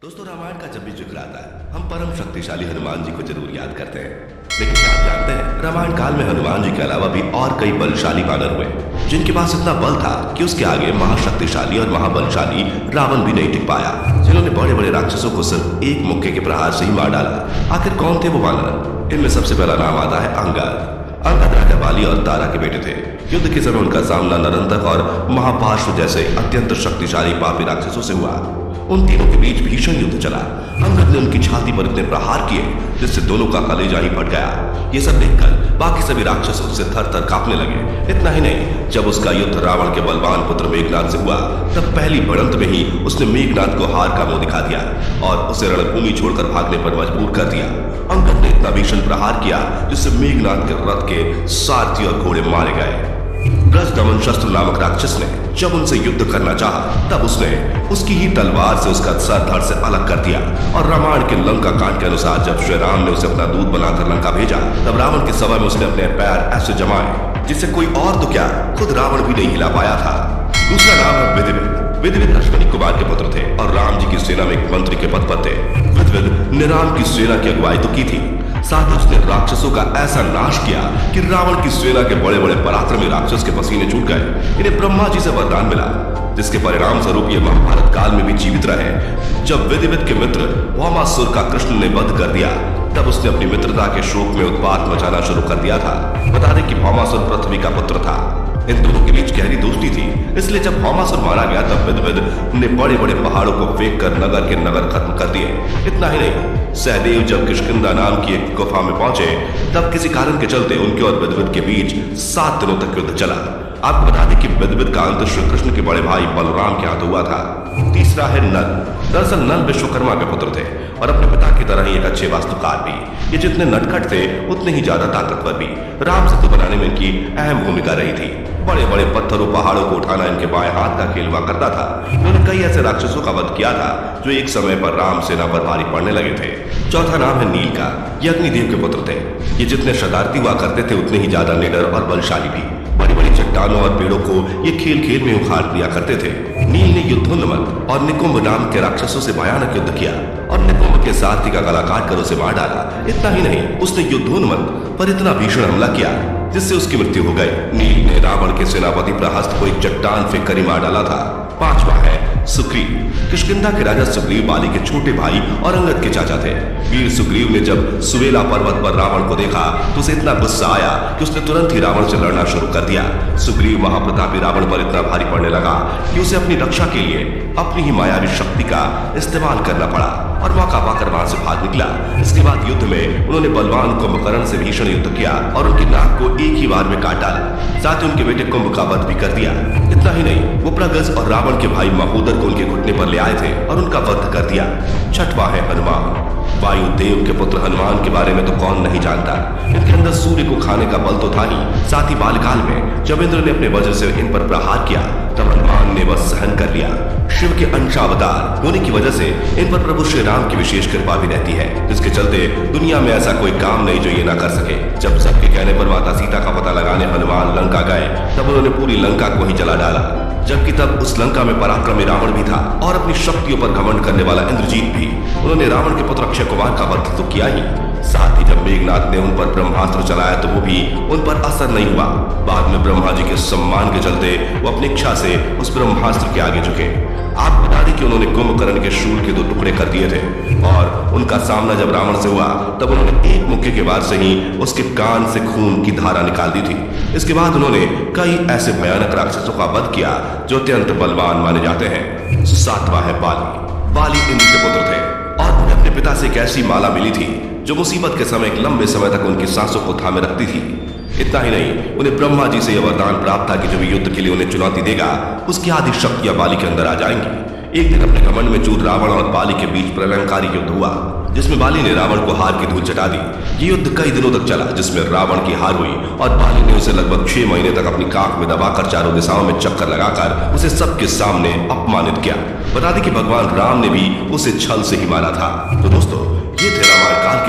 दोस्तों, रामायण का जब भी जिक्र आता है हम परम शक्तिशाली हनुमान जी को जरूर याद करते हैं। लेकिन क्या आप जानते हैं, रामायण काल में हनुमान जी के अलावा भी और कई बलशाली वानर हुए जिनके पास इतना बल था कि उसके आगे महाशक्तिशाली और महाबलशाली रावण भी नहीं टिक पाया, जिन्होंने बड़े बड़े राक्षसों को सिर्फ एक मुक्के के प्रहार से ही मार डाला। आखिर कौन थे वो वानर? इनमें सबसे पहला नाम आता है अंगद राजा बाली और तारा के बेटे थे। युद्ध के समय उनका सामना नरंतक और महापार्श्व जैसे अत्यंत शक्तिशाली पापी राक्षसों से हुआ। उन तीनों के बीच भीषण युद्ध चला। अंगद ने उनकी छाती पर इतने प्रहार किए जिससे दोनों का कलेजा ही फट गया। ये सब देखकर बाकी सभी राक्षस उससे थर थर कांपने लगे। इतना ही नहीं, जब उसका युद्ध रावण के बलवान पुत्र मेघनाद से हुआ तब पहली भिड़ंत में ही उसने मेघनाद को हार का मुंह दिखा दिया और उसे रणभूमि छोड़कर भागने पर मजबूर कर दिया। अंगद ने इतना भीषण प्रहार किया जिससे मेघनाद के रथ के सारथी और घोड़े मारे गए। ब्रजदमन शस्त्र नामक राक्षस ने जब उनसे युद्ध करना चाहा तब उसने उसकी ही तलवार से उसका सर धड़ से अलग कर दिया। और रामायण के लंका कांड के अनुसार जब श्री राम ने उसे अपना दूत बनाकर लंका भेजा तब रावण की सभा में उसने अपने पैर ऐसे जमाए जिससे कोई और तो क्या, खुद रावण भी नहीं हिला पाया था। दूसरा नाम है विधिविद। विधिविद अश्विनी कुमार के पुत्र थे और राम जी की सेना में एक मंत्री के पद पर थे। विधिविद ने राम की सेना की अगुवाई तो की थी, साथ ही उसने राक्षसों का ऐसा नाश किया कि रावण की सेना के बड़े बड़े पराक्रमी राक्षस के पसीने छूट गए। इन्हें ब्रह्मा जी से वरदान मिला जिसके परिणाम स्वरूप ये महाभारत काल में भी जीवित रहे। जब विधिविद के मित्र भौमासुर का कृष्ण ने वध कर दिया तब उसने अपनी मित्रता के शोक में उत्पात मचाना शुरू कर दिया था। बता दें कि भौमासुर पृथ्वी का पुत्र था। इन दोनों के बीच गहरी दोस्ती थी, इसलिए जब भौमासुर मारा गया तब विधिविद ने बड़े बड़े पहाड़ों को फेंक कर नगर के नगर खत्म कर दिए। इतना ही नहीं, सहदेव जब किष्किंधा नाम की एक गुफा में पहुंचे तब किसी कारण के चलते उनके और विधिविद के बीच 7 दिनों तक युद्ध चला। आपको बता दें कि विधिविद का अंत श्री कृष्ण के बड़े भाई बलराम के हाथ हुआ था। तीसरा है नल। दरअसल नल विश्वकर्मा के पुत्र थे और अपने पिता की तरह ही एक अच्छे वास्तुकार भी। ये जितने नटखट थे उतने ही ज्यादा ताकतवर भी। राम सेतु बनाने में इनकी अहम भूमिका रही थी। बड़े बड़े पत्थरों पहाड़ों को उठाना इनके बाएं हाथ का खेल हुआ करता था। उन्होंने कई ऐसे राक्षसों का वध किया था जो एक समय पर राम सेना पर भारी पड़ने लगे थे। चौथा नाम है नील का। ये अग्निदेव के पुत्र थे। ये जितने शरारती हुआ करते थे उतने ही ज्यादा निडर और बलशाली भी। बड़ी बड़ी चट्टानों और पेड़ों को ये खेल खेल में उखाड़ दिया करते थे। नील ने युद्धोन्मत्त और निकुंभ नाम के राक्षसों से भयानक युद्ध किया और निकुंभ के सारथी का गला काट कर उसे मार डाला। इतना ही नहीं, उसने युद्धोन्मत्त पर इतना भीषण हमला किया जिससे उसकी मृत्यु हो गई। नील ने रावण के सेनापति प्रहस्त को एक चट्टान फेंक कर ही मार डाला था। पांचवा है सुग्रीव। किष्किंधा के राजा सुग्रीव बाली के छोटे भाई और अंगद के चाचा थे। वीर सुग्रीव ने जब सुवेला पर्वत पर रावण को देखा तो उसे इतना गुस्सा आया कि उसने तुरंत ही रावण से लड़ना शुरू कर दिया। सुग्रीव महाप्रतापी रावण पर इतना भारी पड़ने लगा कि उसे अपनी रक्षा के लिए अपनी ही मायावी शक्ति का इस्तेमाल करना पड़ा और मौका पाकर वहां से भाग निकला। इसके बाद युद्ध में उन्होंने बलवान कुंभकर्ण से भीषण युद्ध किया और उनकी नाक को एक ही बार में काट डाला। साथ ही उनके बेटे कुंभ का वध भी कर दिया। इतना ही नहीं, वो प्रगस और रावण के भाई महोदर को उनके घुटने पर ले आए थे और उनका वध कर दिया। छठवां है हनुमान। वायुदेव के पुत्र हनुमान के बारे में तो कौन नहीं जानता। इनके अंदर सूर्य को खाने का बल तो था ही, साथ ही बालकाल में जब इंद्र ने अपने वज्र से इन पर प्रहार किया तब हनुमान ने वह सहन कर लिया। शिव के अंशावतार होने की वजह से इन पर प्रभु श्री राम की विशेष कृपा भी रहती है, जिसके चलते दुनिया में ऐसा कोई काम नहीं जो ये ना कर सके। जब सबके कहने पर माता सीता का पता लगाने हनुमान लंका गए तब उन्होंने पूरी लंका को ही जला डाला, जबकि तब उस लंका में पराक्रमी रावण भी था और अपनी शक्तियों पर घमंड करने वाला इंद्रजीत भी। उन्होंने रावण के पुत्र अक्षय कुमार का वध तो किया ही, साथ ही जब मेघनाद ने उन पर ब्रह्मास्त्र चलाया तो वो भी उन पर असर नहीं हुआ। बाद में ब्रह्मा जी के सम्मान के चलते वो अपनी इच्छा से उस ब्रह्मास्त्र के आगे झुके। आप बता दें कि उन्होंने कुंभकर्ण के शूल के 2 टुकड़े कर दिए थे और उनका सामना जब रावण से हुआ तब उन्होंने एक मुक्के के बाद से ही उसके कान से खून की धारा निकाल दी थी। इसके बाद उन्होंने कई ऐसे भयानक राक्षसों का वध किया जो अत्यंत बलवान माने जाते हैं। सातवां है बाली। बाली इंद्र के पुत्र थे और उन्हें अपने पिता से एक ऐसी माला मिली थी जो मुसीबत के समय एक लंबे समय तक उनकी सांसों को थामे रखती थी। इतना ही नहीं, उन्हें ब्रह्मा जी से यह वरदान प्राप्त था कि जब युद्ध के लिए उन्हें चुनौती देगा उसकी आदि शक्तियां बाली के अंदर आ जाएंगी। एक दिन अपने घमंड में चूर रावण और बाली के बीच प्रलंकारी युद्ध हुआ जिसमें बाली ने रावण को हार की धूल चटा दी। ये युद्ध कई दिनों तक चला जिसमें रावण की हार हुई और बाली ने उसे लगभग 6 महीने तक अपनी काख में दबाकर चारों दिशाओं में चक्कर लगाकर उसे सबके सामने अपमानित किया। बता दें कि भगवान राम ने भी उसे छल से ही मारा था। तो दोस्तों, ये थे रामायण काल के